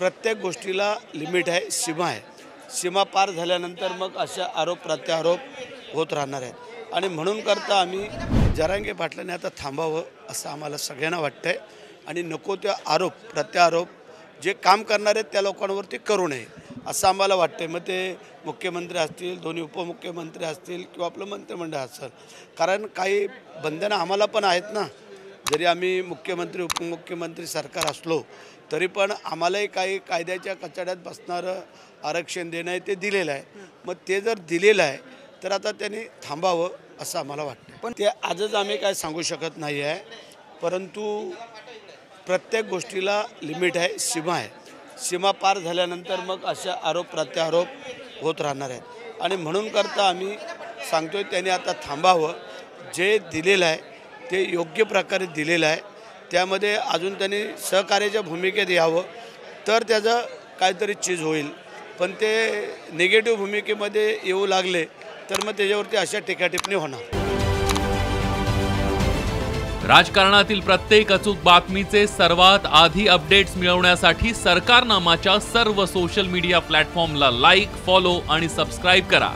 प्रत्येक गोष्टीला लिमिट आहे, सीमा आहे। सीमा पार झाल्यानंतर मग अशा आरोप प्रत्यारोप होत राहणार आहेत आणि म्हणून करता आम्ही जरांगे पाटलांनी आता थांबावं असं आम्हाला सगळ्यांना वाटतंय आणि नको ते आरोप प्रत्यारोप जे काम करणार आहेत त्या लोकांवरती करू नये असं आम्हाला वाटतंय। मग ते मुख्यमंत्री असतील, दोन्ही उपमुख्यमंत्री असतील किंवा आपलं मंत्रिमंडळ असेल, कारण काही बंधनं आम्हाला पण आहेत ना। जरी आम्ही मुख्यमंत्री उपमुख्यमंत्री सरकार असलो तरी पण आम्हालाही काही कायद्याच्या कचाड्यात बसणारं आरक्षण देणं आहे ते दिलेलं आहे। मग ते जर दिलेलं आहे तर आता त्यांनी थांबावं असं आम्हाला वाटतं। पण ते आजच आम्ही काय सांगू शकत नाही आहे, परंतु प्रत्येक गोष्टीला लिमिट आहे, सीमा आहे। सीमा पार झाल्यानंतर मग अशा आरोप प्रत्यारोप होत राहणार आहेत आणि म्हणून करता आम्ही सांगतोय त्यांनी आता थांबावं। जे दिलेलं आहे ते योग्य प्रकारे दिलेलं आहे, त्यामध्ये अजून त्यांनी सहकार्याच्या भूमिकेत यावं तर त्याचं काहीतरी चीज होईल। पण ते निगेटिव्ह भूमिकेमध्ये येऊ लागले तर मग त्याच्यावरती अशा टीकाटिप्पणी होणार। राजकारणातील प्रत्येक अचूक बातमीचे सर्वात आधी अपडेट्स मिळवण्यासाठी सरकारनामाच्या सर्व सोशल मीडिया प्लॅटफॉर्मला लाईक, फॉलो आणि सबस्क्राईब करा।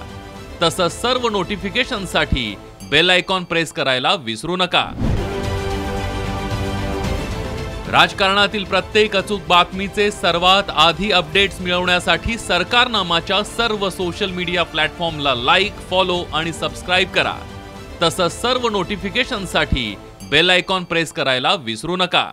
तसंच सर्व नोटिफिकेशनसाठी बेल आयकॉन प्रेस करायला विसरू नका। राजकारणातील प्रत्येक अचूक बातमीचे सर्वात आधी अपडेट्स मिळवण्यासाठी सरकारनामाच्या सर्व सोशल मीडिया प्लॅटफॉर्मला लाईक, फॉलो आणि सबस्क्राईब करा। तसंच सर्व नोटिफिकेशनसाठी बेल आयकॉन प्रेस करायला विसरू नका।